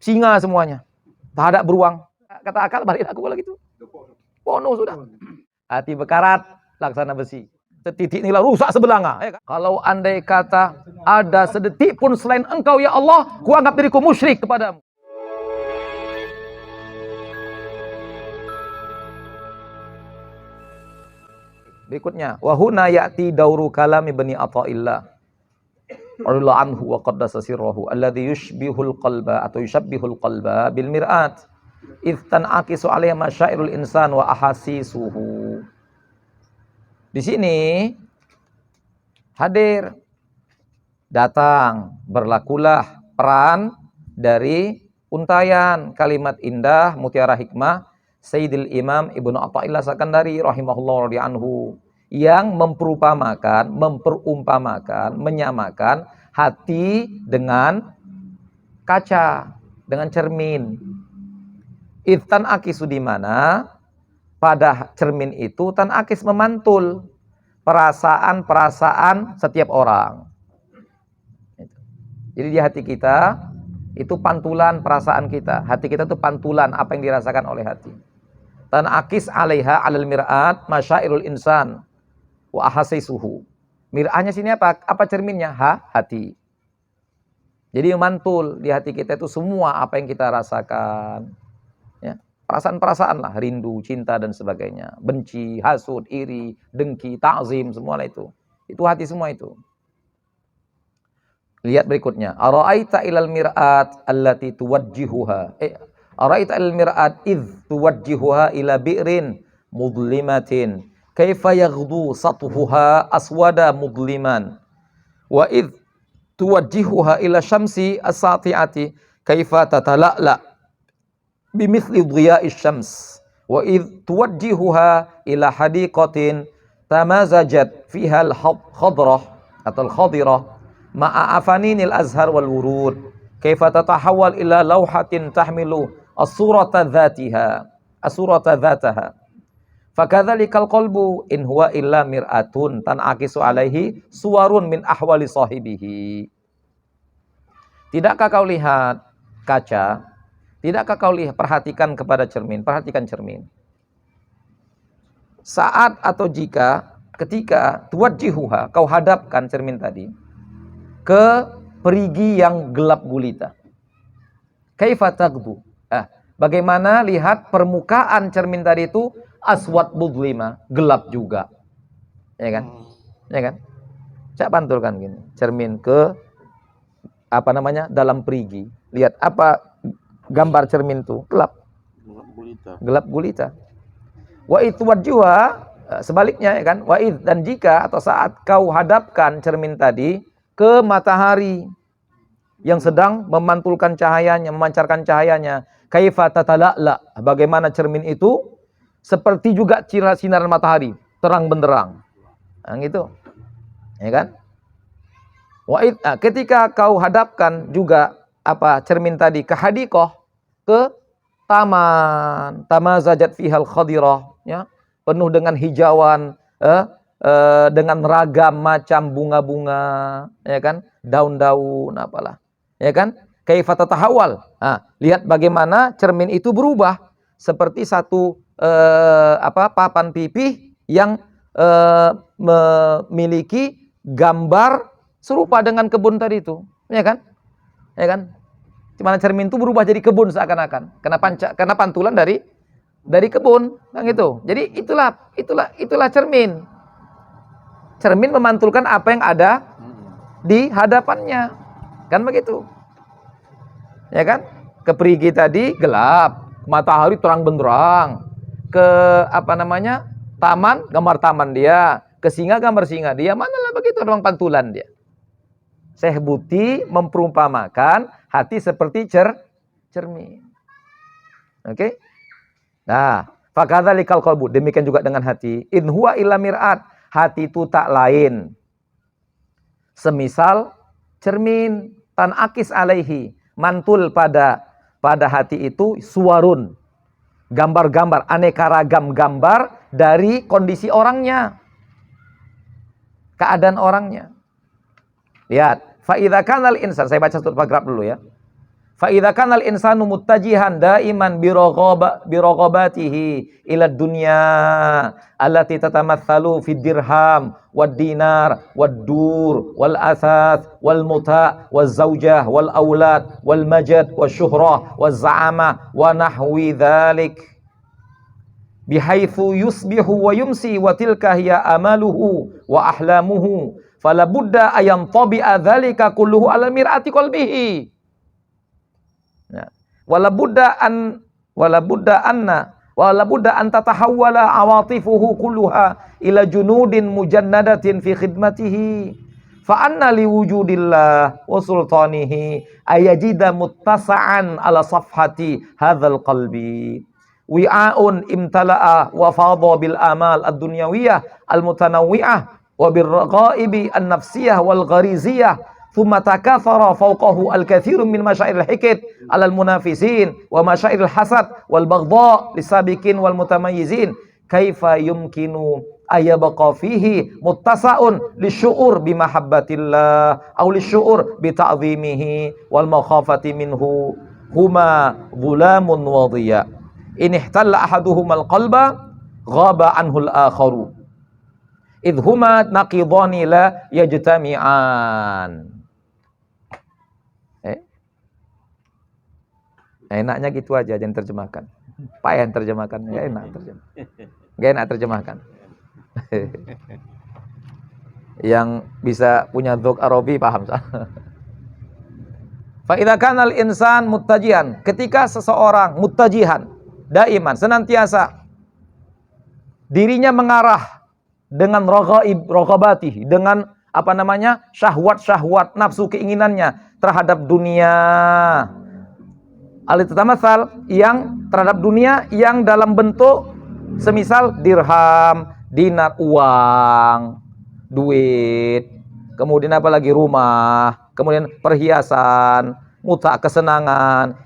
singa semuanya. Tak ada beruang. Kata akal, balik aku lagi itu. Pono sudah. Hati bekarat, laksana besi. Setitik nilai rusak sebelanga. Ya kan? Kalau andai kata ada sedetik pun selain engkau ya Allah, kuanggap diriku musyrik kepadamu. Berikutnya, wahuna ya'ti dauru kalami bani Athaillah radhiyallahu anhu wa qaddasa sirruhu alladhi yushbihul qalba atau yushabbihul qalba bil mir'at idh tan'akisu 'alayhi masyairul insan wa ahasisuhu. Di sini hadir, datang, berlakulah peran dari untayan kalimat indah mutiara hikmah Sayyidil Imam Ibnu Athaillah Sakandari rahimahullah anhu yang memperumpamakan, menyamakan hati dengan kaca, dengan cermin. Iftan akisu di mana pada cermin itu tan akis memantul perasaan-perasaan setiap orang. Jadi di hati kita itu pantulan perasaan kita. Hati kita itu pantulan apa yang dirasakan oleh hati. Tan akis 'alaiha 'alal mir'at masyairul insan wa ahasisuhu. Mir'ahnya sini apa? Apa cerminnya? Hati. Jadi memantul di hati kita itu semua apa yang kita rasakan. Ya, perasaan-perasaan lah, rindu, cinta dan sebagainya. Benci, hasud, iri, dengki, ta'zim, semua lah itu. Itu hati semua itu. Lihat berikutnya. Ara'aita ilal mir'at allati tuwajjihuha. Ara'aita ilal mir'at idh tuwajjihuha ila bi'rin mudlimatin. Kaifa yaghdu sathuha aswada mudliman. Wa idh tuwajjihuha ila syamsi as-sati'ati. Kaifa tatala'la bimithli dhiya'is syams. Wa idh tuwajjihuha ila hadiqatin tamazajat fiha al-khadrah atau al-khadirah ma'a afaninil azhar wal wurud. Kaifa tatahawwal ila lawhatin tahmilu as-surata dhataha. Fakadzalikal qalbu in huwa illa mir'atun tan'akisu alaihi suwarun min ahwali sahibihi. Tidakkah kau lihat kaca? Tidakkah kau lihat, perhatikan kepada cermin, perhatikan cermin. Saat atau ketika tuwajjihuha, kau hadapkan cermin tadi ke perigi yang gelap gulita. Kaifa taghdu? Bagaimana lihat permukaan cermin tadi itu aswad mudlima, gelap juga. Ya kan? Ya kan? Saya pantulkan gini, cermin ke dalam perigi. Lihat apa gambar cermin itu? Gelap. Gelap gulita. Wa itu wajhuha, sebaliknya ya kan? Wa dan jika atau saat kau hadapkan cermin tadi ke matahari yang sedang memantulkan cahayanya, memancarkan cahayanya, kaifa tatala'la, bagaimana cermin itu seperti juga sinar matahari, terang benderang. Nah, gitu. Ya kan? Ketika kau hadapkan juga cermin tadi ke hadiqah, ke taman, tamazajat fihal khadirah, ya, penuh dengan hijauan, dengan ragam macam bunga-bunga, ya kan, daun-daun apalah, ya kan, kaifa tatahawwal. Lihat bagaimana cermin itu berubah seperti satu papan pipih yang memiliki gambar serupa dengan kebun tadi itu, ya kan, ya kan. Dimana cermin itu berubah jadi kebun seakan-akan, karena pantulan dari kebun, kan gitu. Jadi itulah cermin. Cermin memantulkan apa yang ada di hadapannya. Kan begitu. Ya kan? Ke perigi tadi gelap, matahari terang benderang. Ke taman, gambar taman dia. Ke singa, gambar singa dia. Manalah begitu ruang pantulan dia. Syekh Buti memperumpamakan hati seperti cermin. Oke? Nah, fakadzalikal qalbu, demikian juga dengan hati. In huwa illa mir'at, hati itu tak lain semisal cermin, tan akis alaihi, mantul pada hati itu suwarun, gambar-gambar, aneka ragam gambar dari kondisi orangnya, keadaan orangnya. Lihat, fa idza kanal insan, saya baca satu paragraf dulu ya. Fa idza kana al-insanu muttajihan daiman bi raghabatihi ila dunya allati tatamathalu fi dirham wad dinar wad dur wal athas wal muta waz zaujah wal aulad wal majad wasyuhrah waz za'ama wa nahwi dzalik bihaitsu yusbihu wa yumsi wa tilka hiya amaluhu wa ahlamuhu fala budda ayam tabi'a dzalika kulluhu ala mir'ati qalbihi. Wala budda an tatahawwala awatifuhu kulluha ila junudin mujannadatin fi khidmatihi fa anna li wujudillah wa sultanihi ayajida muttasa'an ala safhati hadzal qalbi wi'aun imtala'a wa fadha bil amal ad-dunyawiyah al-mutanawwi'ah wa bir raqaibi an-nafsiyah wal ghariziyah thumma takathara fawqahu al-katsiru min masyairil hikid 'alal munafisin wa masyairil hasad wal baghdha lisabiqin wal mutamayyizin kaifa yumkinu ayabqa fihi muttasaun lisyu'ur bi mahabbatillah aw lisyu'ur bi ta'zimihi wal makhafati minhu huma dhulamun wadhiya in ihtalla ahaduhumal qalba ghaba anhu al-akharu idh huma naqidani la yajtami'an. Enaknya gitu aja, jangan terjemahkan. Payah terjemahkan, nggak enak terjemah. Nggak enak terjemahkan. Yang bisa punya dzuk Arabi paham. Fa idza kana al-insan muttajihan, ketika seseorang muttajihan, daiman, senantiasa dirinya mengarah dengan raghabati, dengan syahwat-syahwat nafsu keinginannya terhadap dunia. Al-tatamatsal yang terhadap dunia yang dalam bentuk semisal dirham, dinar, uang, duit, kemudian apalagi rumah, kemudian perhiasan, muta, kesenangan,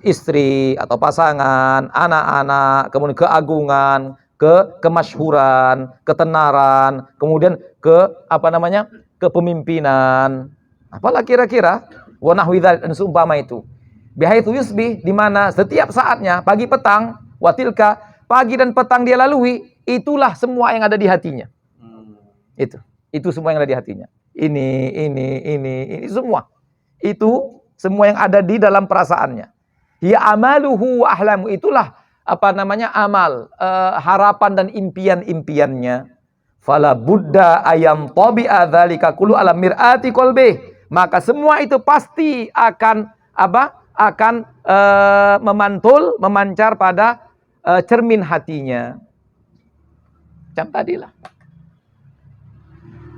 istri atau pasangan, anak-anak, kemudian keagungan, kemasyhuran, ketenaran, kemudian kepemimpinan. Apalah kira-kira? Wa nahwi dzalik, dan seumpama itu. Bihaitsu yusbih, di mana setiap saatnya, pagi petang, watilka, pagi dan petang dia lalui, itulah semua yang ada di hatinya. Itu semua yang ada di hatinya. Ini semua. Itu semua yang ada di dalam perasaannya. Ya amaluhu wa ahlamu, itulah amal, harapan dan impian-impiannya. Fala budda ayam tabi'a dzalika kullu ala mir'ati qalbi. Maka semua itu pasti akan memantul, memancar pada cermin hatinya. Macam tadilah.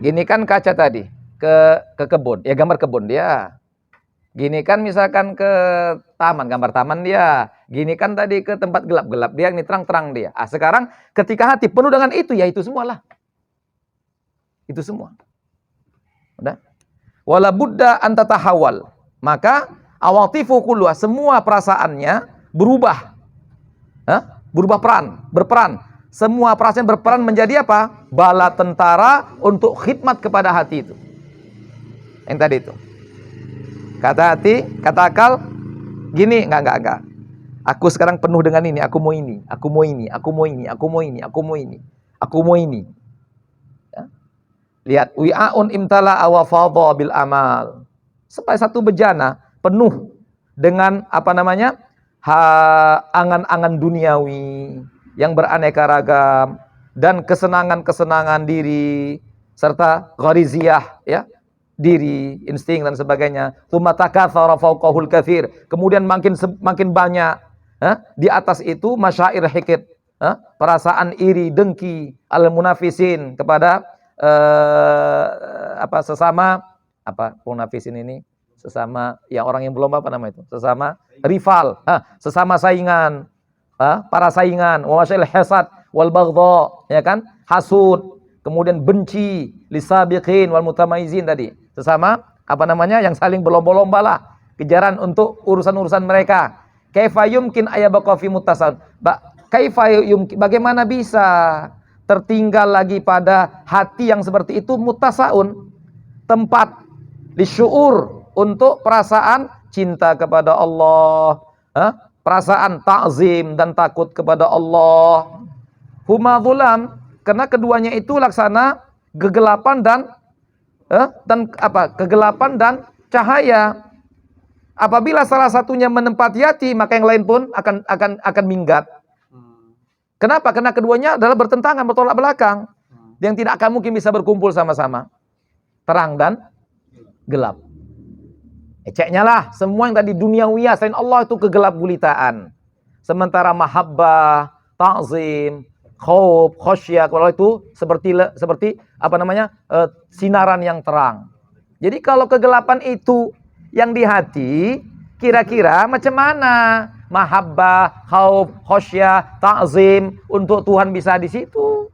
Gini kan kaca tadi ke kebun, ya gambar kebun dia. Gini kan misalkan ke taman, gambar taman dia. Gini kan tadi ke tempat gelap-gelap dia, ini terang-terang dia. Sekarang ketika hati penuh dengan itu, ya itu semualah. Itu semua. Udah. Wala budda an tatahawal. Maka awatifu kulluha, semua perasaannya berubah. Berperan. Semua perasaan berperan menjadi apa? Bala tentara untuk khidmat kepada hati itu. Yang tadi itu. Kata hati, kata akal, gini, enggak. Aku sekarang penuh dengan ini, aku mau ini. Ya. Lihat, wi'aun imtala wa fadha bil amal. Supaya satu bejana penuh dengan angan-angan duniawi yang beraneka ragam dan kesenangan-kesenangan diri serta ghariziyah, ya, diri, insting dan sebagainya. Tsumma takatsara fawqahul katsir. Kemudian makin banyak di atas itu masyair hikid, perasaan iri, dengki, al-munafisin kepada sesama munafisin ini sesama yang orang yang belum sesama rival, sesama saingan, para saingan, wa masyal hasad wal baghdha, ya kan? Hasud, kemudian benci, lisabiqin wal mutamayyizin tadi. Sesama yang saling berlomba-lomba lah, kejaran untuk urusan-urusan mereka. Kaifa yumkin ayabqa fi muttasan? Bagaimana bisa tertinggal lagi pada hati yang seperti itu muttasaun, tempat lisyuur, untuk perasaan cinta kepada Allah, perasaan ta'zim dan takut kepada Allah. Huma dhulam, karena keduanya itu laksana kegelapan kegelapan dan cahaya. Apabila salah satunya menempati hati, maka yang lain pun akan minggat. Kenapa? Karena keduanya adalah bertentangan, bertolak belakang. Yang tidak akan mungkin bisa berkumpul sama-sama. Terang dan gelap. Ceknya lah, semua yang tadi duniawiyah selain Allah itu kegelap gulitaan. Sementara mahabbah, ta'zim, khauf, khosyah, kalau itu seperti sinaran yang terang. Jadi kalau kegelapan itu yang di hati, kira-kira macam mana mahabbah, khauf, khosyah, ta'zim untuk Tuhan bisa di situ?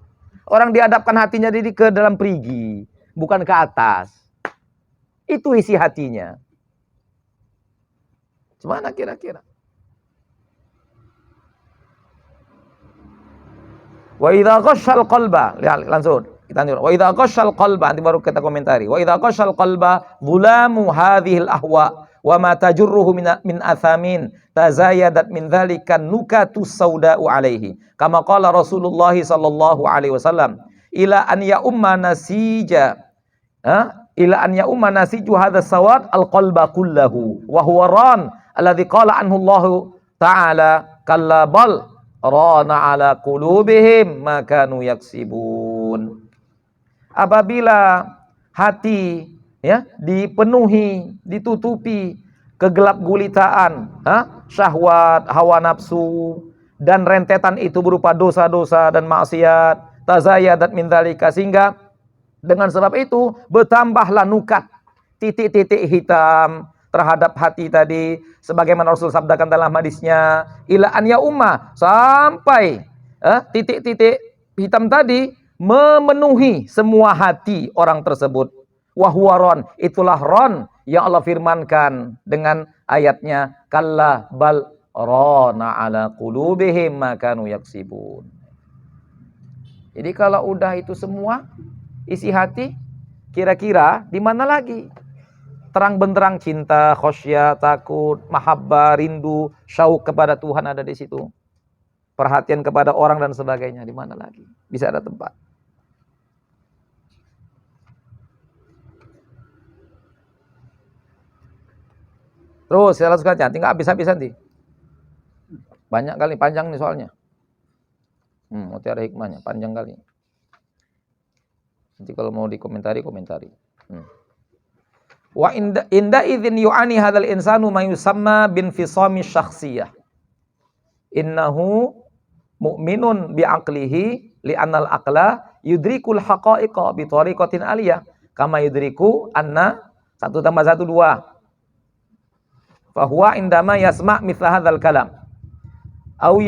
Orang dihadapkan hatinya jadi ke dalam perigi, bukan ke atas. Itu isi hatinya. Gimana kira-kira? Wa idza ghashal qalba, langsung kita lanjut. Wa idza ghashal qalba, nanti baru kita komentari. Wa idza ghashal qalba dhulamu hadhil ahwa wa ma tajurruhu min athamin tazayadat min dzalika nukatus sauda'u alaihi. Kama qala Rasulullah sallallahu alaihi wasallam, ila an ya umma nasija, ila an ya umma nasiju hadha sawad al-qalba kullahu wa huwa ran alladhi qala anhu Allah ta'ala kalla bal rana ala qulubihim ma kanu yaksibun. Apabila hati dipenuhi, ditutupi kegelap gulitaan, syahwat, hawa nafsu dan rentetan itu berupa dosa-dosa dan maksiat, tazayadat min dzalika, sehingga dengan sebab itu bertambahlah nukat, titik-titik hitam terhadap hati tadi, sebagaimana Rasul sabdakan dalam hadisnya, ila an ya umma, sampai titik-titik hitam tadi memenuhi semua hati orang tersebut. Wahwaron, itulah ron yang Allah firmankan dengan ayatnya, kalla bal rana ala qulubihim ma kanu yaksibun. Jadi kalau udah itu semua isi hati, kira-kira di mana lagi terang benderang cinta, khosyah, takut, mahabbah, rindu, syauq kepada Tuhan ada di situ. Perhatian kepada orang dan sebagainya, di mana lagi bisa ada tempat? Terus saya langsung aja, tinggal habis-habisan nanti. Banyak kali, panjang nih soalnya. Nanti ada hikmahnya, panjang kali. Nanti kalau mau dikomentari, komentari. Wa inda idzin yu'ani hadzal insanu ma yusamma bin fisami syakhsiyah. Innahu mu'minun bi aqlihi li annal aqla yudrikul haqa'iqa bi tariqatin aliyah kama yudriku anna 1 + 1 2. Fahuwa indama yasma' mithla hadzal kalam au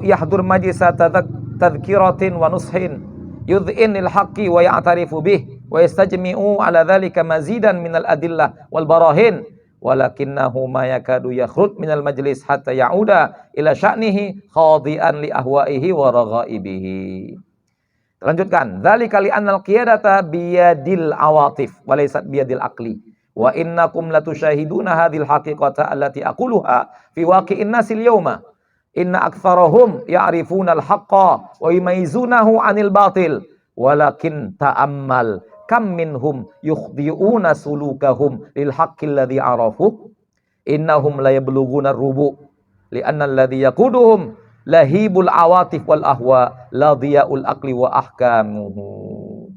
yahdur majlisa tadhkiratin wa nushin yudhin lil haqqi wa ya'tarifu bih wa yastajmi'u ala dzalika mazidan minal adillah wal barahin walakinnahu ma yakadu yakhruj minal majlis hatta ya'uda ila sya'nihi khadi'an li ahwa'ihi wa raghaibihi. Lanjutkan, dzalika li annal qiyadata biyadil awatif wa laysat biyadil aqli. Wa innakum latusyahiduna hadhil haqiqata allati aquluha fi waqi'in nasil yawma. Inna aktsarahum ya'rifuna al-haqqa wa yumayyizunahu 'anil batil. Walakin ta'ammal kam minhum yukhdi'una sulukahum lil haqqil ladzi 'arafu. Innahum la yablughuna ar-rubu. Li'anna alladhi yaquduhum lahibul awatif wal ahwa la dhiya'ul aqli wa ahkamuhu.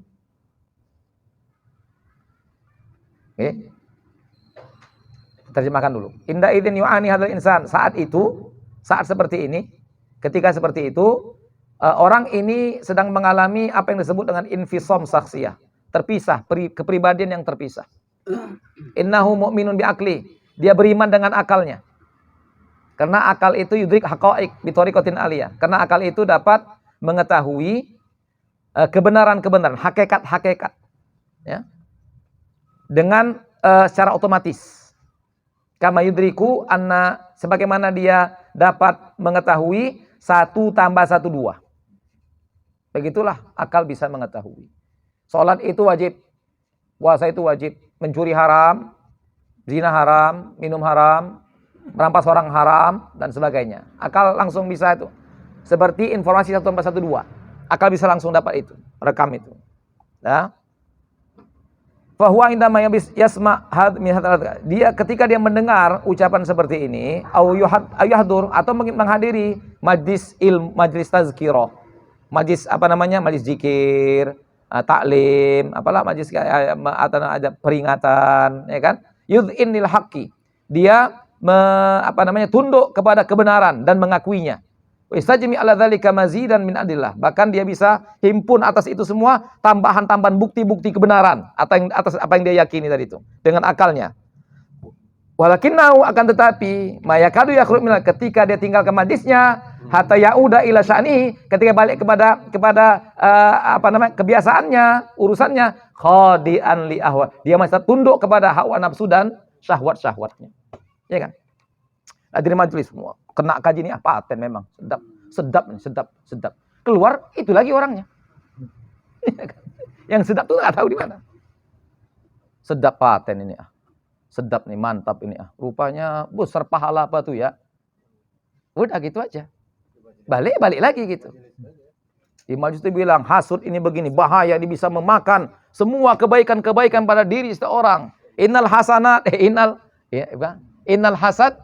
Terjemahkan dulu. Inda idzin yu'ani hadzal insan, saat seperti ini, ketika seperti itu, orang ini sedang mengalami apa yang disebut dengan infisam saksiyah, terpisah, kepribadian yang terpisah. Innahu mu'minun bi aqli, dia beriman dengan akalnya. Karena akal itu yudrik haqa'iq bi tariqatin aliyah. Karena akal itu dapat mengetahui kebenaran-kebenaran, hakikat-hakikat, ya, dengan secara otomatis. Kama yudriku anna, sebagaimana dia dapat mengetahui 1 + 1 2. Begitulah akal bisa mengetahui. Salat itu wajib, puasa itu wajib, mencuri haram, Zina haram, minum haram, merampas orang haram, dan sebagainya. Akal langsung bisa itu. Seperti informasi 1412. Akal bisa langsung dapat itu, rekam itu. Ya. Fahuwa indama yasma dia ketika dia mendengar ucapan seperti ini, au yahdur atau menghadiri majlis tazkirah. Majlis apa namanya? Majlis zikir, taklim, apalah majlis atau ada peringatan, ya kan? Yudhinil haqqi. Dia tunduk kepada kebenaran dan mengakuinya. Istajmi ala dzalika mazidan min adillah. Bahkan dia bisa himpun atas itu semua tambahan-tambahan bukti-bukti kebenaran atas apa yang dia yakini tadi itu dengan akalnya. Walakinnau akan tetapi mayakadu yakhruj minal ketika dia tinggal ke majlisnya hatta yauda ila sya'ni ketika balik kepada kebiasaannya, urusannya khadi'an li ahwa. Dia masih tunduk kepada hawa nafsu dan syahwat-syahwatnya. Ya kan? Hadir majelis semua. Kena kaji ini paten memang. Sedap. Keluar itu lagi orangnya. Yang sedap tuh nggak tahu di mana. Sedap paten ini. Sedap nih, mantap ini. Rupanya besar pahala apa tuh ya. Udah gitu aja. Balik lagi gitu. Di majelis itu bilang hasud ini begini, bahaya, dia bisa memakan semua kebaikan-kebaikan pada diri seseorang. Innal hasad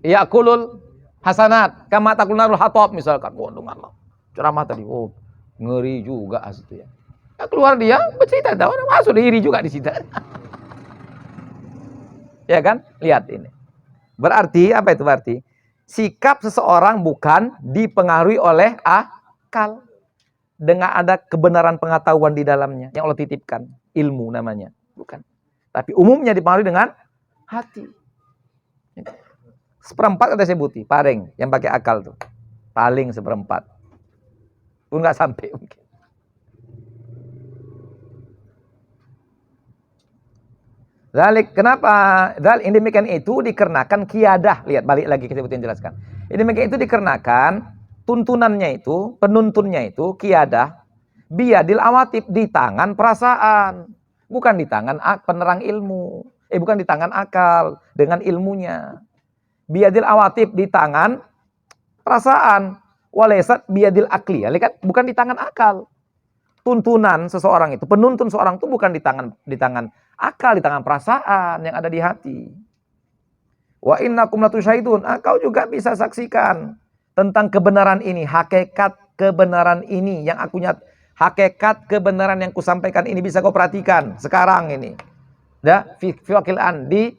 ya'kulul hasanat kama takulun narul hatab misalkan. Allah. Ceramah tadi. Ngeri juga itu ya. Keluar dia bercerita, orang masuk iri juga di situ. Ya kan? Lihat ini. Berarti apa itu berarti? Sikap seseorang bukan dipengaruhi oleh akal. Dengan ada kebenaran pengetahuan di dalamnya yang Allah titipkan, ilmu namanya, bukan. Tapi umumnya dipengaruhi dengan hati. Seperempat ada sebuti, paling yang pakai akal tuh. Paling seperempat. Pun nggak sampai mungkin. Kenapa? Ini demikian itu dikarenakan kiadah. Lihat, balik lagi kita sebutin jelaskan. Ini demikian itu dikarenakan tuntunannya itu, penuntunnya itu kiadah biyadil awatif, di tangan perasaan, bukan di tangan penerang ilmu. Bukan di tangan akal dengan ilmunya. Biyadil awatif, di tangan perasaan, walaysat biyadil akli. Lihat, bukan di tangan akal. Tuntunan seseorang itu, penuntun seorang itu bukan di tangan akal, di tangan perasaan yang ada di hati. Wa innakum latusyahidun, kau juga bisa saksikan tentang kebenaran ini, hakikat kebenaran ini yang aku hakikat kebenaran yang kusampaikan ini bisa kau perhatikan sekarang ini. Fi waqilan, di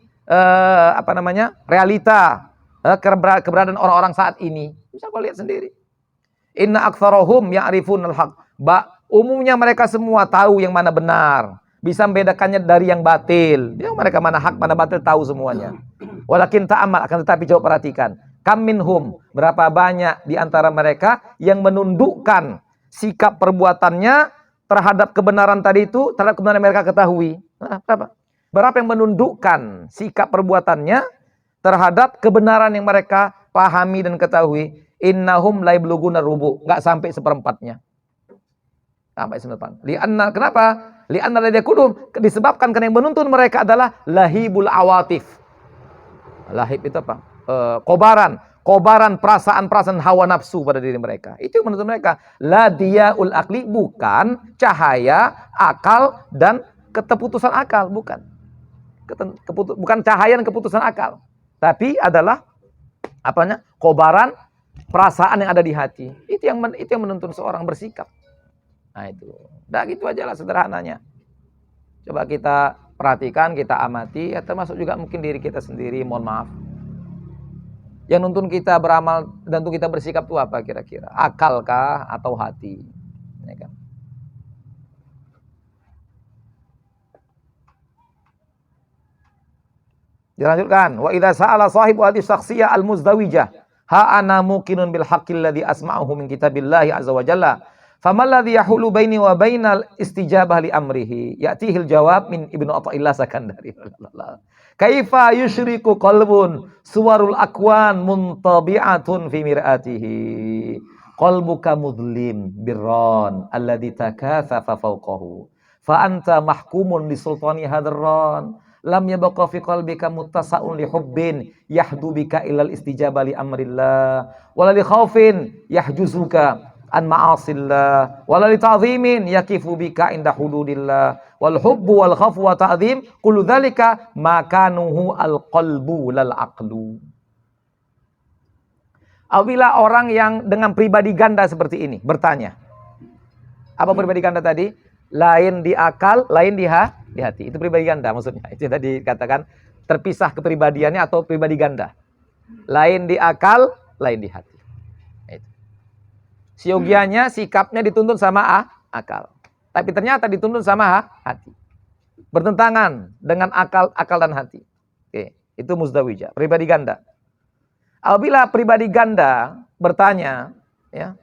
realita keberadaan orang-orang saat ini. Bisa kau lihat sendiri. Inna aktsarahum ya'rifunal haq. Umumnya mereka semua tahu yang mana benar. Bisa membedakannya dari yang batil. Yang mereka mana hak, mana batil tahu semuanya. Walakin ta'amal, akan tetapi coba perhatikan. Kam minhum, berapa banyak di antara mereka yang menundukkan sikap perbuatannya terhadap kebenaran tadi itu, terhadap kebenaran yang mereka ketahui. Berapa? Berapa yang menundukkan sikap perbuatannya terhadap kebenaran yang mereka pahami dan ketahui. Innahum la yabluguna rubu, enggak sampai seperempatnya. Sampai seperempat. Kenapa? Li'anna ladzi yaqulun, disebabkan karena yang menuntun mereka adalah lahibul awatif. Lahib itu apa? Kobaran perasaan-perasaan hawa nafsu pada diri mereka. Itu yang menuntun mereka. La diyaul akli, bukan cahaya akal dan keputusan akal, bukan. Bukan cahaya dan keputusan akal. Tapi adalah kobaran perasaan yang ada di hati. Itu yang menuntun seorang bersikap. Nah itu. Dah gitu aja lah sederhananya. Coba kita perhatikan, kita amati, ya termasuk juga mungkin diri kita sendiri, mohon maaf. Yang nuntun kita beramal dan untuk kita bersikap itu apa kira-kira? Akal kah atau hati? Ya kan? Dilanjutkan, wa idza sa'ala sahibu hadhihi syakhsiyah al-muzdawijah ha ana muqinun bil haqqil ladzi asma'uhu min kitabillahi azza wa jalla. Famal ladzi yahulu baini wa bainal istijabah li amrihi, ya'tihil jawab min Ibnu Athaillah Sakandari. Kaifa yusyriku qalbun suwarul akwan muntabi'atun fi mir'atihi. Qalbuka mudlim birran alladzi takathafa fawqahu. Fa anta mahkumun li sultani hadran. lam yabqa fi qalbika muttasa'un li hubbin yahdu bika ilal istijabah li amrillah wala li khaufin yahjuzuka an ma'asillah wala li ta'zimin yakifu bika inda hududillah wal hubbu wal khawfu wa ta'zim kullu dzalika makanuhu al qalbu lal aqlu. Apabila orang yang dengan pribadi ganda seperti ini bertanya, apa pribadi ganda tadi? Lain di akal, lain di hati. Itu pribadi ganda maksudnya. Itu yang tadi katakan terpisah kepribadiannya atau pribadi ganda. Lain di akal, lain di hati. Itu. Siogianya, sikapnya dituntun sama akal. Tapi ternyata dituntun sama hati. Bertentangan dengan akal dan hati. Oke, itu muzdawijah, pribadi ganda. Apabila pribadi ganda bertanya, ya,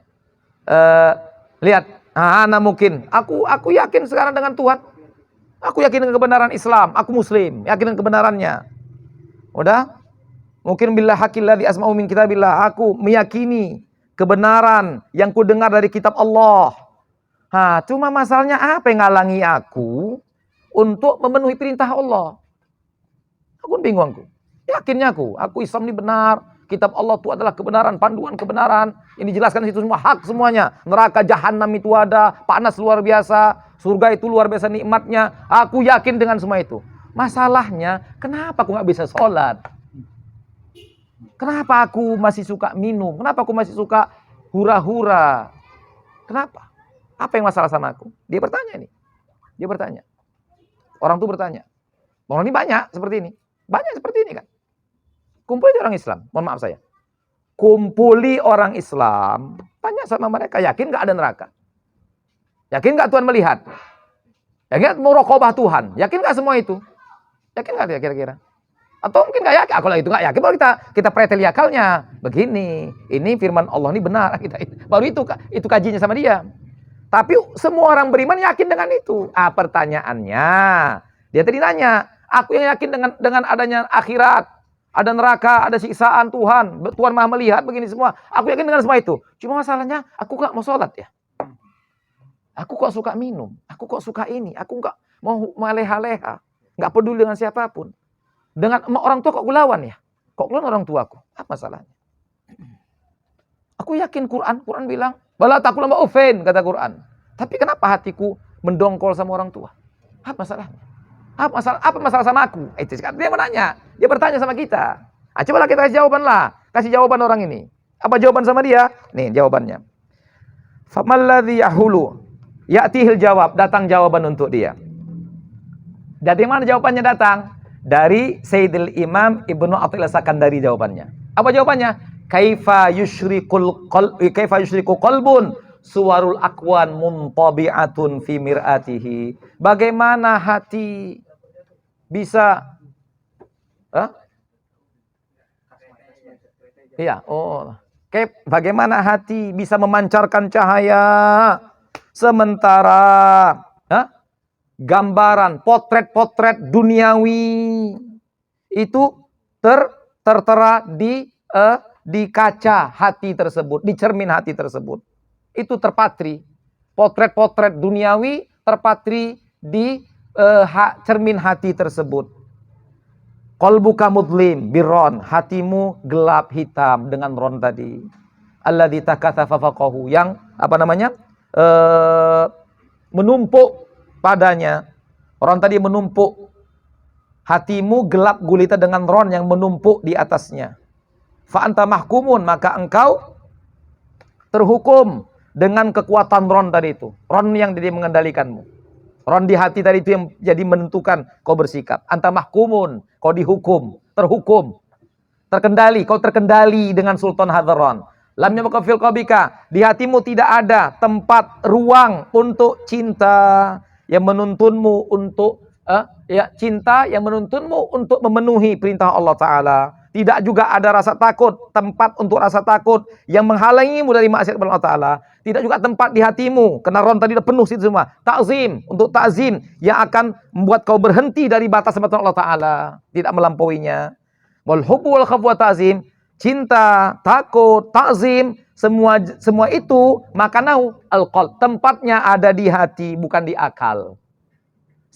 lihat, ana mungkin, aku yakin sekarang dengan Tuhan, aku yakin dengan kebenaran Islam, aku Muslim, yakin dengan kebenarannya. Udah, mungkin billah hakilladzi asma'u min kitabillah, aku meyakini kebenaran yang ku dengar dari kitab Allah. Cuma masalahnya apa yang ngalangi aku untuk memenuhi perintah Allah? Aku bingung aku. Yakinnya aku Islam ini benar. Kitab Allah itu adalah kebenaran, panduan kebenaran. Ini dijelaskan di situ semua, hak semuanya. Neraka jahanam itu ada, panas luar biasa, surga itu luar biasa nikmatnya. Aku yakin dengan semua itu. Masalahnya, kenapa aku nggak bisa sholat? Kenapa aku masih suka minum? Kenapa aku masih suka hura-hura? Kenapa? Apa yang masalah sama aku? Dia bertanya ini. Dia bertanya. Orang tuh bertanya. Orang ini banyak seperti ini. Banyak seperti ini kan. Kumpuli orang Islam, mohon maaf saya. Kumpuli orang Islam, tanya sama mereka, yakin nggak ada neraka? Yakin nggak Tuhan melihat? Yakin nggak muraqabah Tuhan? Yakin nggak semua itu? Yakin nggak dia kira-kira? Atau mungkin nggak yakin? Kalau itu nggak yakin, baru kita preteli akalnya. Begini, ini firman Allah ini benar. Baru itu kajinya sama dia. Tapi semua orang beriman yakin dengan itu. Pertanyaannya, dia tadi nanya, aku yang yakin dengan adanya akhirat. Ada neraka, ada siksaan Tuhan. Tuhan Maha melihat begini semua. Aku yakin dengan semua itu. Cuma masalahnya, aku nggak mau sholat ya. Aku kok suka minum. Aku kok suka ini. Aku nggak mau maleha-leha. Nggak peduli dengan siapapun. Dengan orang tua kok lawan ya. Kok lawan orang tuaku? Apa masalahnya? Aku yakin Quran bilang, bala takul sama ufen, kata Quran. Tapi kenapa hatiku mendongkol sama orang tua? Apa masalahnya? Apa masalah sama aku? Itu dia menanya. Dia bertanya sama kita. Cobalah kita kasih jawaban lah. Kasih jawaban orang ini. Apa jawaban sama dia? Nih jawabannya. Famalladzi yahulu ya'tihil jawab. Datang jawaban untuk dia. Dari mana jawabannya datang? Dari Sayyidil Imam Ibnu Athaillah Sakandari jawabannya. Apa jawabannya? Kaifa yusyriku qalbun suwarul akwan muntabi'atun fi mir'atihi. Bagaimana hati bisa bagaimana hati bisa memancarkan cahaya sementara gambaran potret-potret duniawi itu tertera di kaca hati tersebut, di cermin hati tersebut. Itu terpatri. Potret-potret duniawi terpatri di cermin hati tersebut. Qalbuka mudlim birron, hatimu gelap hitam dengan ron tadi. Alladzi takatsafa faqahu, yang menumpuk padanya. Ron tadi menumpuk. Hatimu gelap gulita dengan ron yang menumpuk di atasnya. Fa anta mahkumun, maka engkau terhukum dengan kekuatan ron tadi itu. Ron yang jadi mengendalikanmu. Ron di hati tadi itu yang jadi menentukan kau bersikap. Anta mahkumun, kau dihukum, terhukum, terkendali. Kau terkendali dengan Sultan Hadron. Lam yabqa fil qalbika, di hatimu tidak ada tempat ruang untuk cinta yang menuntunmu untuk cinta yang menuntunmu untuk memenuhi perintah Allah Ta'ala. Tidak juga ada rasa takut, tempat untuk rasa takut yang menghalangimu dari maksiat Allah Ta'ala. Tidak juga tempat di hatimu, karena ron tadi sudah penuh situ semua. Ta'zim, untuk ta'zim yang akan membuat kau berhenti dari batas-batas Allah Ta'ala. Tidak melampauinya. Wal hubbu wal khawfu wa ta'zim, cinta, takut, ta'zim, semua itu makanahu al-qalb. Tempatnya ada di hati, bukan di akal.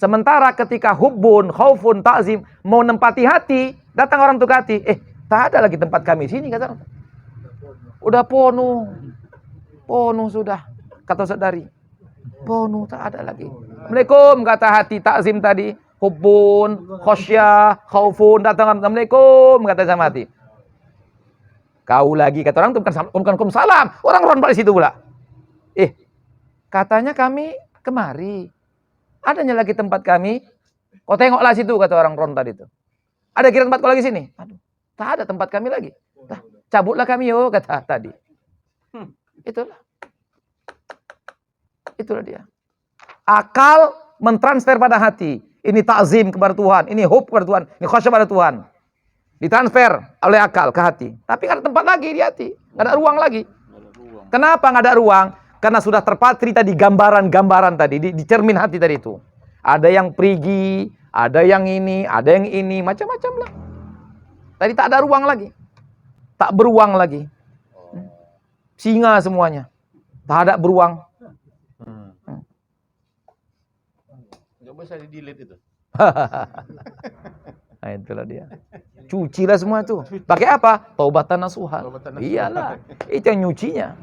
Sementara ketika hubbun, khaufun, ta'zim mau nempati hati, datang orang untuk hati, tak ada lagi tempat kami sini, kata orang. Udah penuh. Penuh sudah, kata saudari. Penuh, tak ada lagi. Assalamualaikum, kata hati ta'zim tadi. Hubbun, khosyah, khaufun, datang. Assalamualaikum, kata sama hati. Kau lagi, kata orang itu bukan salam. Orang ron balik situ pula. Katanya kami kemari. Adanya lagi tempat kami. Kau tengoklah situ, kata orang ron tadi itu. Ada kira tempat kau lagi sini? Aduh, tak ada tempat kami lagi. Cabutlah kami yo, kata tadi. Itulah dia. Akal mentransfer pada hati. Ini ta'zim kepada Tuhan, ini hub kepada Tuhan, ini khasyah pada Tuhan. Ditransfer oleh akal ke hati. Tapi nggak ada tempat lagi di hati, nggak ada ruang lagi. Kenapa nggak ada ruang? Karena sudah terpatri tadi gambaran-gambaran tadi, di cermin hati tadi itu. Ada yang perigi, ada yang ini, macam-macam lah. Tadi tak ada ruang lagi. Tak beruang lagi. Singa semuanya. Tak ada beruang. Nggak bisa di-delete itu. Nah, itulah dia. Cucilah semua itu. Pakai apa? Taubatan nasuha. Iyalah. Itu yang nyucinya.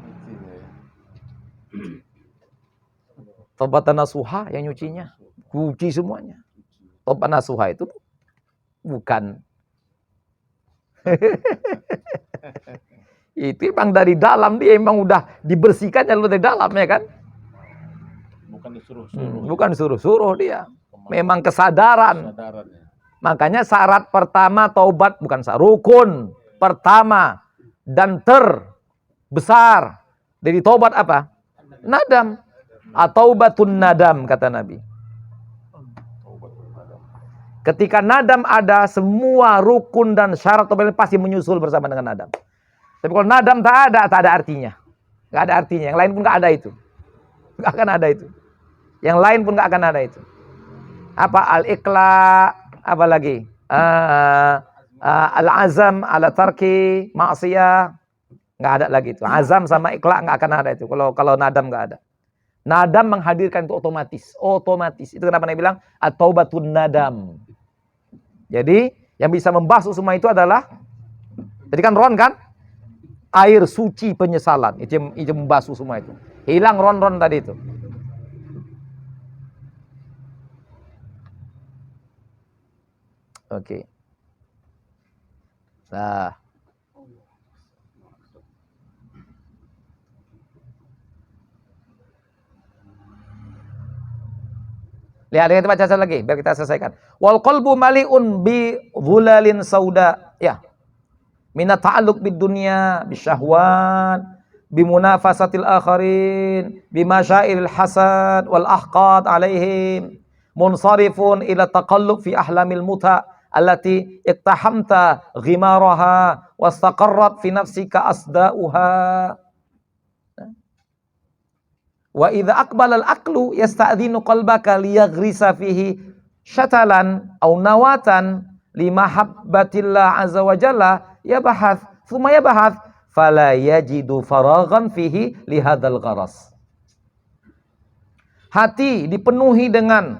Taubatan nasuha yang nyucinya. Cuci semuanya. Taubat nasuha itu bukan. Itu emang dari dalam, dia emang udah dibersihkan dari dalam, ya kan? Bukan disuruh-suruh. Bukan suruh-suruh dia. Memang kesadaran. Makanya syarat pertama taubat, bukan syarat, rukun pertama dan terbesar dari taubat apa? Nadam. Ataubatun nadam, kata Nabi. Ketika nadam ada, semua rukun dan syarat taubat pasti menyusul bersama dengan nadam. Tapi kalau nadam tak ada artinya. Nggak ada artinya. Yang lain pun nggak ada itu. Nggak akan ada itu. Yang lain pun nggak akan ada itu. Apa al-iqla, apa lagi? Al-azam ala tarki ma'siyah. Nggak ada lagi itu. Azam sama iqla nggak akan ada itu. Kalau nadam nggak ada. Nadam menghadirkan itu otomatis. Otomatis. Itu kenapa Nabi bilang at-taubatun nadam. Jadi yang bisa membasuh semua itu adalah, jadi kan ron kan? Air suci penyesalan. Itu yang membasuh semua itu. Hilang ron-ron tadi itu. Oke. Nah. Lihat kita baca lagi biar kita selesaikan. Wal qalbu mali'un bi dhulalin sauda. Ya. Mina ta'alluq bid dunya, bisyahwat, bimunafasatil akharin, bimasyairil hasad wal ahqad alaihim, munsarifun ila taqalluq fi ahlamil muta allati iktahamta ghimaraha wastaqarrat fi nafsika asda'uha. Wa idza aqbala al-aqlu yasta'dhinu qalbaka liyaghrisa fihi syatalan aw nawatan limahabbatillah azza wa jalla yabahath thumma yabahath fala yajidu faraghan fihi lihadzal gharas. Hati dipenuhi dengan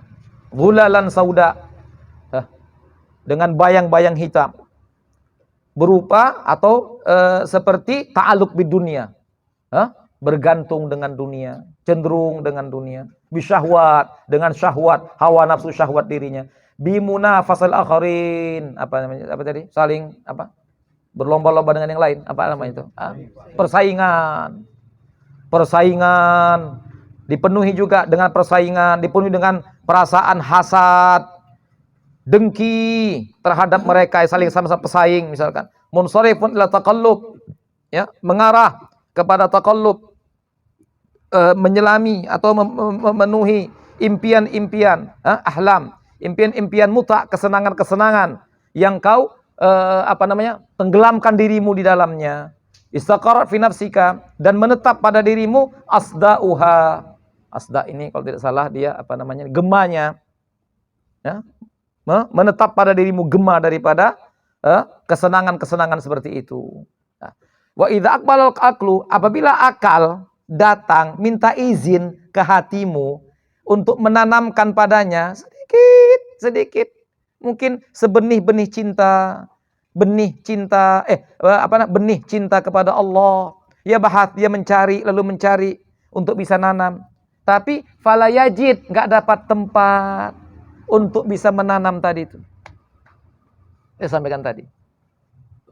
gulalan sauda, dengan bayang-bayang hitam berupa atau seperti ta'alluq bid dunia, bergantung dengan dunia, cenderung dengan dunia, bisyahwat, dengan syahwat, hawa nafsu syahwat dirinya, bimunafasal akharin, apa namanya, apa tadi, saling apa, berlomba-lomba dengan yang lain, apa namanya itu, persaingan, dipenuhi juga dengan persaingan, dipenuhi dengan perasaan hasad, dengki terhadap mereka yang saling sama-sama pesaing, misalkan munsharifun ila taqallub, ya, mengarah kepada taqallub, menyelami atau memenuhi impian-impian, ahlam, impian-impian muta, kesenangan-kesenangan yang kau tenggelamkan dirimu di dalamnya. Istaqarrat fi nafsika, dan menetap pada dirimu asda'uha. Asda ini kalau tidak salah dia gemanya. Ya, menetap pada dirimu gema daripada kesenangan-kesenangan seperti itu. Nah, wa idza aqbalal aqlu, apabila akal datang minta izin ke hatimu untuk menanamkan padanya sedikit. Mungkin sebenih-benih cinta, benih cinta kepada Allah. Dia mencari lalu mencari untuk bisa nanam. Tapi fala yajid, enggak dapat tempat untuk bisa menanam tadi itu. Saya sampaikan tadi.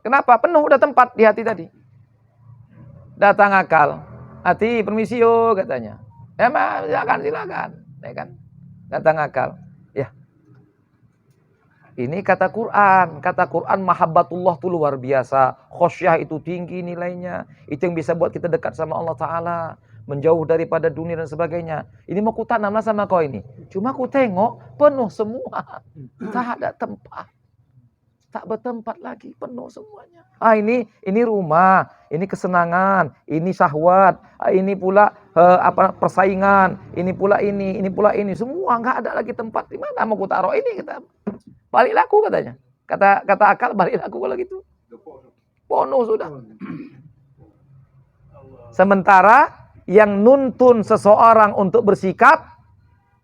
Kenapa? Penuh udah tempat di hati tadi. Datang akal. Hati, permisi yo katanya. Ya, silakan. Ya kan? Datang akal. Ya. Ini kata Quran mahabbatullah itu luar biasa. Khosyah itu tinggi nilainya. Itu yang bisa buat kita dekat sama Allah Ta'ala. Menjauh daripada dunia dan sebagainya. Ini mau kutanamlah sama kau ini. Cuma ku tengok penuh semua. Tak ada tempat. Tak bertempat lagi, penuh semuanya. Ini rumah, ini kesenangan, ini syahwat, ini pula persaingan, ini pula ini. Semua nggak ada lagi tempat. Di mana mau ku taruh ini kita? Balik laku katanya. Kata akal balik laku kalau gitu. Penuh sudah. Sementara yang nuntun seseorang untuk bersikap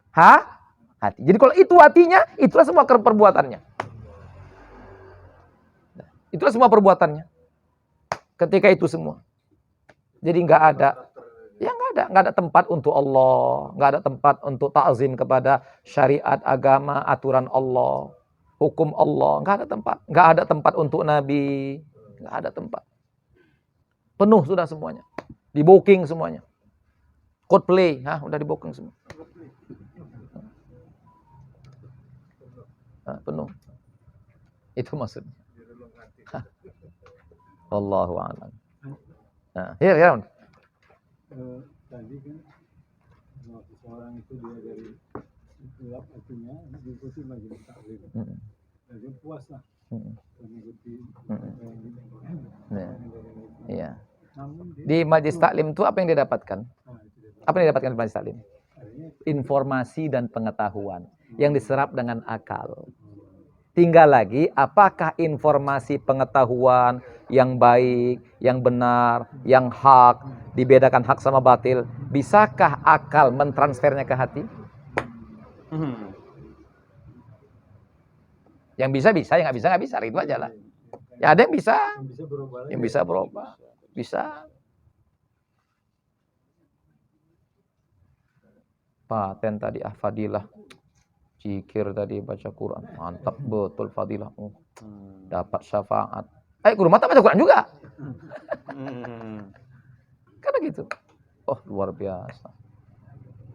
hati. Jadi kalau itu hatinya, itulah semua perbuatannya. Itulah semua perbuatannya. Ketika itu semua. Jadi nggak ada tempat untuk Allah, nggak ada tempat untuk ta'zim kepada syariat agama, aturan Allah, hukum Allah, nggak ada tempat untuk Nabi, nggak ada tempat. Penuh sudah semuanya, di booking semuanya. Coldplay, udah di booking semua. Penuh. Itu maksudnya. Wallahu a'lam. Nah, ya. Tadi kan seseorang itu dia dari gelap hatinya diikuti majelis taklim. Jadi puas lah mengikuti. Iya. Di majelis taklim itu apa yang dia dapatkan? Apa yang dia dapatkan di majelis taklim? Informasi dan pengetahuan yang diserap dengan akal. Tinggal lagi, apakah informasi pengetahuan yang baik, yang benar, yang hak, dibedakan hak sama batil, bisakah akal mentransfernya ke hati? Yang bisa, yang nggak bisa, itu aja lah. Ya ada yang bisa berubah, bisa. Paten tadi fadilah. Zikir tadi, baca Quran, mantap betul fadilah. Dapat syafaat. Ke rumah tak baca Quran juga. Karena gitu. Oh, luar biasa.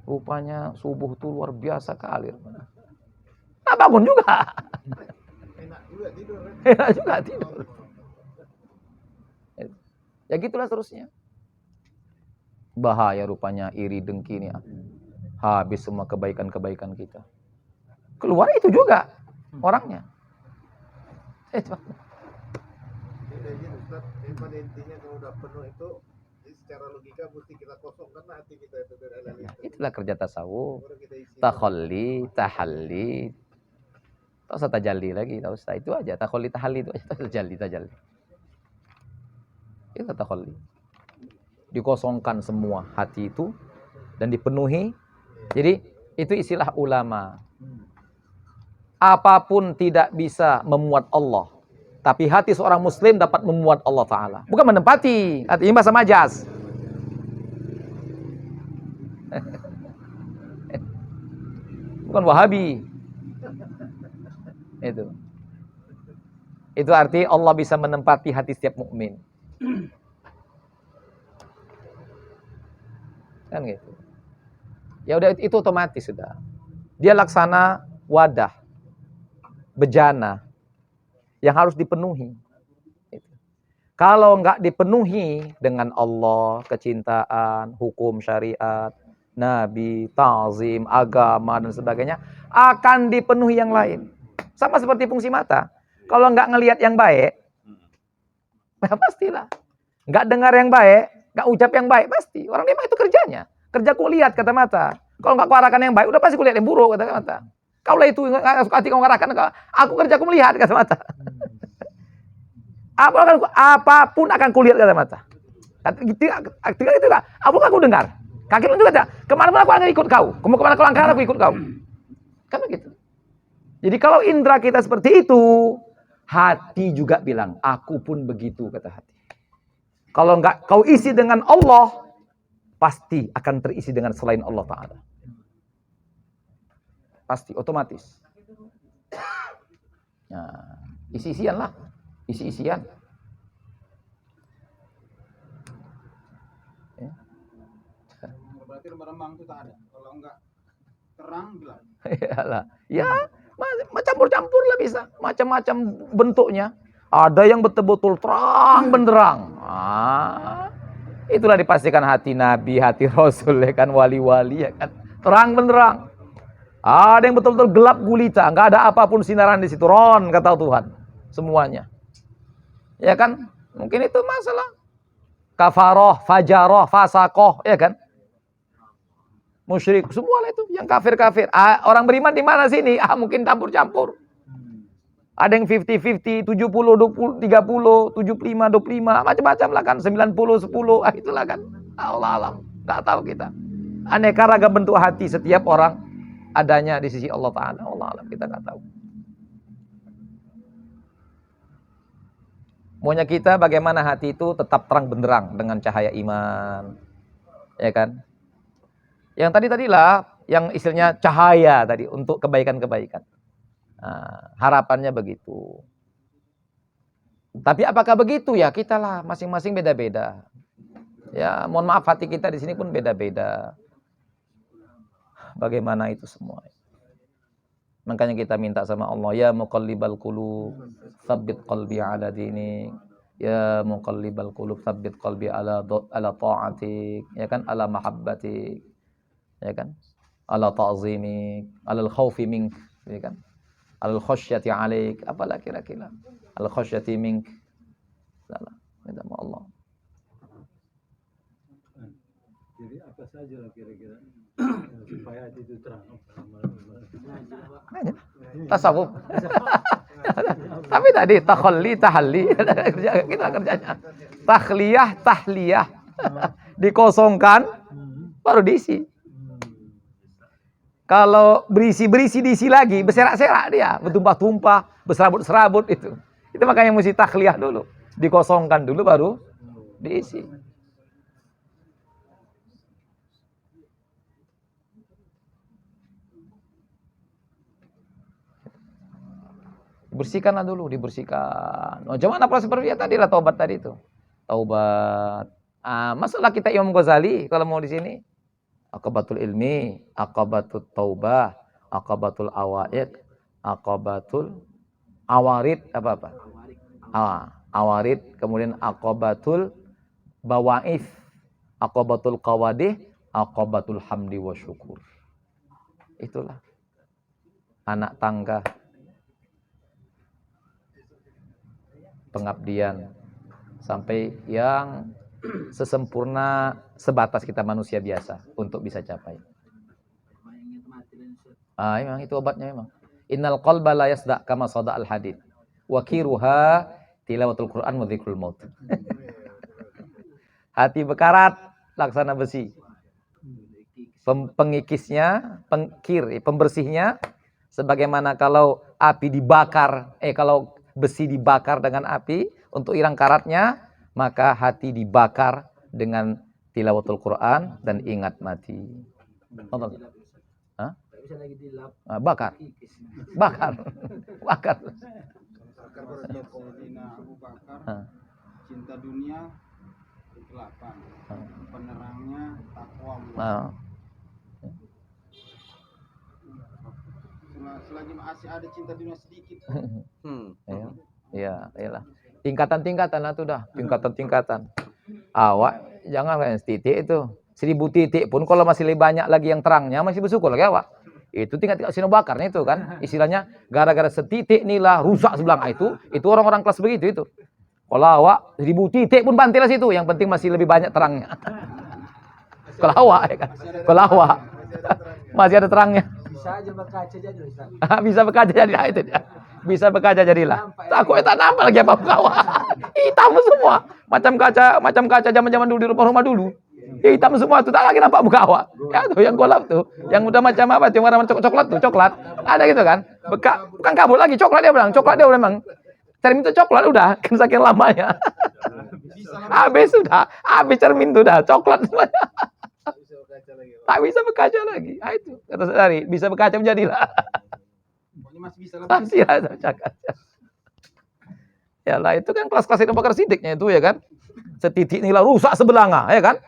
Rupanya subuh itu luar biasa kali. Tak bangun juga. Enak juga tidur. Ya gitulah terusnya. Bahaya rupanya iri dengki ini. Habis semua kebaikan-kebaikan kita. Keluar itu juga orangnya. Pada intinya kalau udah penuh itu, secara logika mesti kita kosongkan hati kita itu dari hal itu. Itulah kerja tasawuf. Takhalli, tahalli. Tak usah tajalli lagi, tak usah. Itu aja, takhalli, tahalli itu aja. Tajalli. Itu takhalli. Dikosongkan semua hati itu dan dipenuhi. Jadi itu istilah ulama. Apapun tidak bisa memuat Allah. Tapi hati seorang muslim dapat memuat Allah Ta'ala. Bukan menempati. Artinya bahasa majas. Bukan wahabi. Itu arti Allah bisa menempati hati setiap mukmin. Kan gitu. Ya udah itu otomatis sudah. Dia laksana wadah. Bejana yang harus dipenuhi. Kalau enggak dipenuhi dengan Allah, kecintaan, hukum syariat, Nabi, ta'zim, agama dan sebagainya, akan dipenuhi yang lain. Sama seperti fungsi mata. Kalau enggak ngelihat yang baik, pastilah. Enggak dengar yang baik, enggak ucap yang baik, pasti. Orang memang itu kerjanya. Kerja kulihat kata mata. Kalau enggak kuarahkan yang baik, udah pasti kulihat yang buruk kata mata. Kaulah itu hati kau ngarahkan, aku kerja aku melihat kata mata. Apapun akan kulihat kata mata. Ketika itu apapun aku dengar. Kaki pun juga ada. Kemana-mana aku akan ikut kau. Kemana kau langkah aku ikut kau. Kan begitu. Jadi kalau indera kita seperti itu, hati juga bilang, aku pun begitu, kata hati. Kalau enggak kau isi dengan Allah, pasti akan terisi dengan selain Allah Ta'ala. Pasti, otomatis. Nah, isi-isian lah. Isi-isian. Ya. Berarti remang-remang itu tak ada. Kalau enggak terang, gelap. Iyalah. Ya, campur-campur lah bisa. Macam-macam bentuknya. Ada yang betul-betul terang benderang. Itulah dipastikan hati Nabi, hati Rasul, ya kan, wali-wali, ya kan. Terang benderang. Ada yang betul-betul gelap gulita, nggak ada apapun sinaran di situ. Ron, kata Tuhan, semuanya. Ya kan? Mungkin itu masalah kafaroh, fajaroh, fasakoh, ya kan? Musyrik, semua lah itu, yang kafir-kafir. Orang beriman di mana sini? Mungkin campur-campur. Ada yang 50-50, 70, 20, 30, 75, 25, macam-macam lah kan. 90, 10, itulah kan. Allah alam, nggak tahu kita. Aneka ragam bentuk hati setiap orang adanya di sisi Allah Ta'ala. Allah alam, kita nggak tahu. Maunya kita bagaimana hati itu tetap terang benderang dengan cahaya iman. Ya kan? Yang tadilah, yang istilahnya cahaya tadi untuk kebaikan-kebaikan. Nah, harapannya begitu. Tapi apakah begitu ya? Kita lah masing-masing beda-beda. Ya, mohon maaf hati kita di sini pun beda-beda. Bagaimana itu semua? Makanya kita minta sama Allah, ya muqallibal qulub, tsabbit qalbi ala dinik. Ya muqallibal qulub, tsabbit qalbi ala ta'atik, ya kan, ala mahabbatik. Ya kan? Ala ta'zimik, ala al-khaufi mink, ya kan? Al khasyati alaik, apalah kira-kira? Al khasyati mink. Salah, minta sama Allah. Jadi apa saja lah kira-kira supaya hati itu terang. Tasawuf. Tapi tadi takhalli, tahalli, kita kerjanya. Takhliyah, tahliyah. Dikosongkan, baru diisi. Kalau berisi diisi lagi, berserak-serak dia, bertumpah-tumpah, berserabut-serabut itu. Itu makanya mesti takhliyah dulu. Dikosongkan dulu baru diisi. Bersihkanlah dulu, dibersihkan. Macam mana proses berpikir tadi lah, taubat tadi itu. Taubat. Masalah kita Imam Ghazali kalau mau di sini. Aqabatul ilmi, aqabatul taubah, aqabatul awaid, aqabatul awarid, apa-apa? Awarid, kemudian aqabatul bawaif, aqabatul qawadih, aqabatul hamdi wa syukur. Itulah. Anak tangga. Pengabdian. Sampai yang sesempurna sebatas kita manusia biasa untuk bisa capai. Memang itu obatnya memang. Innal qalba la yasda kama sada al hadid. Wa kiruha tilawatul Quran wa dzikrul maut. Hati bekarat laksana besi. Pengikisnya, pembersihnya sebagaimana kalau api dibakar, kalau besi dibakar dengan api untuk hilang karatnya, maka hati dibakar dengan tilawatul Quran dan ingat mati. Hah? Bakar. Cinta dunia kegelapan, penerangnya takwa. Selagi masih ada cinta dunia sedikit. Iya, iyalah. Tingkatan-tingkatan lah tuh dah, tingkatan-tingkatan. Awak jangan kayak titik itu. 1000 titik pun kalau masih lebih banyak lagi yang terangnya masih bersyukur lagi awak. Itu tingkat sino bakarnya itu kan. Istilahnya gara-gara setitik inilah rusak sebelah itu orang-orang kelas begitu itu. Kalau awak 1000 titik pun bantilah situ, yang penting masih lebih banyak terangnya. Kalau awak ya kan. Kalau awak masih ada terangnya. Bisa aja berkaca jadi Ustaz. Bisa berkaca jadilah itu dia. Bisa berkaca jadilah. Aku tak nampak lagi apa kawan. Hitam semua. Macam kaca zaman-zaman dulu di rumah-rumah dulu. Hitam semua tuh, tak lagi nampak muka awak. Ya tuh yang golap tuh, yang udah macam apa tuh, warna coklat tuh, coklat. Ada gitu kan? Bukan kabur lagi, coklat dia bilang. Coklat dia memang. Cermin itu coklat udah, kan saking lamanya. Habis sudah, habis cermin itu udah coklat semuanya. Tak bisa berkaca lagi. Ah, itu kata Sadari, bisa berkaca menjadilah. Pokoknya masih bisa lebih. Masih ada kaca. Ya lah, itu kan kelas-kelas Abu Bakar Siddiqnya itu ya kan. Setitik nilai rusak sebelanga, ya kan?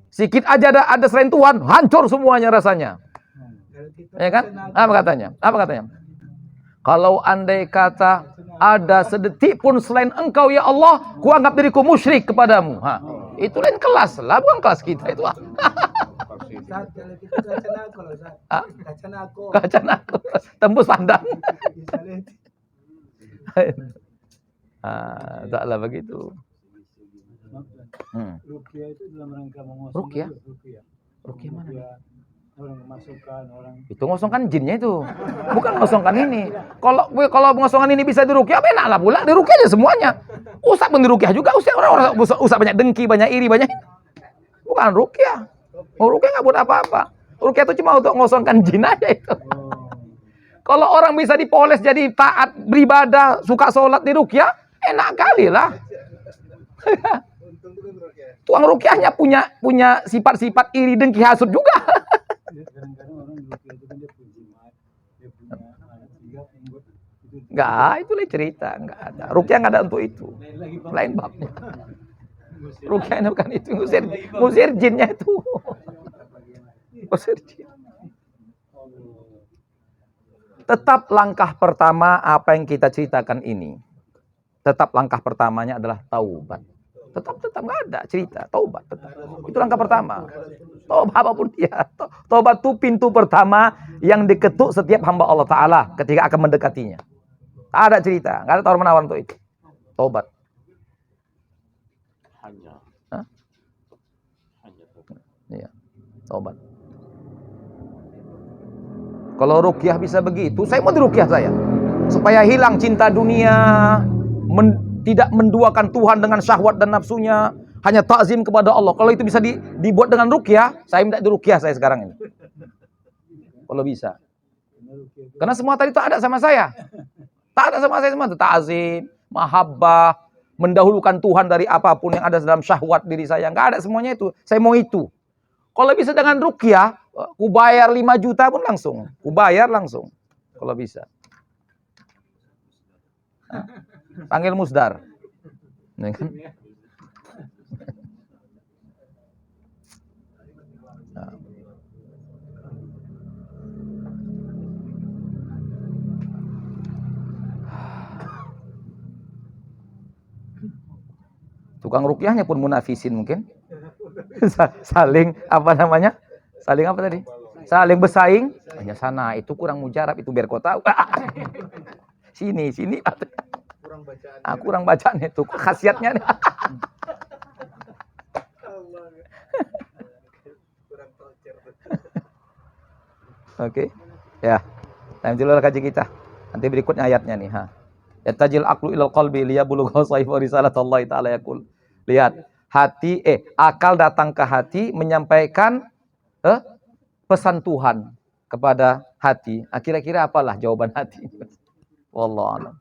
Sikit aja ada selain Tuhan, hancur semuanya rasanya. Ya kan? Apa katanya? Kalau andai kata ada sedetik pun selain engkau ya Allah, ku anggap diriku musyrik kepadamu. Itu lain kelas lah, bukan kelas kita itu. Kaca nako, tembus pandang. Taklah begitu. Ruqyah itu dalam rangka mengosongkan. Ruqyah? Ruqyah. Ruqyah mana? Orang kemasukan, orang Itu ngosongkan jinnya itu. Bukan ngosongkan ini. Kalau ngosongkan ini bisa diruqyah, enak lah pula. Diruqyah aja semuanya. Ustaz pun diruqyah juga. Orang Ustaz banyak dengki, banyak iri, banyak. Bukan ruqyah. Ruqyah enggak buat apa-apa. Ruqyah itu cuma untuk ngosongkan jin aja itu. Kalau orang bisa dipoles jadi taat, beribadah, suka sholat di ruqyah, enak kali lah. Tuang ruqyahnya punya sifat-sifat iri, dengki, hasud juga. kadang-kadang orang ruqyah itu kan dia punya jimat, dia punya anak tiga membuat itu Enggak, itu lain cerita, enggak ada. Ruqyah enggak ada untuk itu. Lain babnya. Ruqyah ini bukan itu, ngusir jinnya itu. Ngusir jin. Tetap langkah pertama apa yang kita ceritakan ini. Tetap langkah pertamanya adalah taubat. Tetap enggak ada cerita, taubat tetap. Itu langkah pertama. Taubat apapun dia. Taubat itu pintu pertama yang diketuk setiap hamba Allah Ta'ala ketika akan mendekatinya. Tak ada cerita, enggak ada tawar-menawar untuk itu. Taubat. Hah? Iya, taubat. Kalau ruqyah bisa begitu, saya mau diruqyah saya. Supaya hilang cinta dunia, tidak menduakan Tuhan dengan syahwat dan nafsunya, hanya takzim kepada Allah. Kalau itu bisa dibuat dengan ruqyah, saya minta diruqyah saya sekarang ini. Kalau bisa. Karena semua tadi tak ada sama saya. Tak ada sama saya semua. Ta'zim, mahabbah, mendahulukan Tuhan dari apapun yang ada dalam syahwat diri saya. Enggak ada semuanya itu. Saya mau itu. Kalau bisa dengan ruqyah, ku bayar 5 juta pun langsung. Ku bayar langsung. Kalau bisa. Panggil Musdar. Nah, kan? Tukang ruqyahnya pun munafisin mungkin. Saling apa namanya? Saling apa tadi? Saling bersaing. Hanya sana itu kurang mujarab, itu biar kau tahu. Sini. Kurang bacaan itu khasiatnya. Oke. Ya. Nah, itu kaji kita. Nanti berikutnya ayatnya nih, Yatajil aqlu ilal qalbi liyabulugha sayfa risalatallahi ta'ala yaqul. Lihat, akal datang ke hati menyampaikan pesan Tuhan kepada hati. Kira-kira apalah jawaban hati? Wallahu a'lam.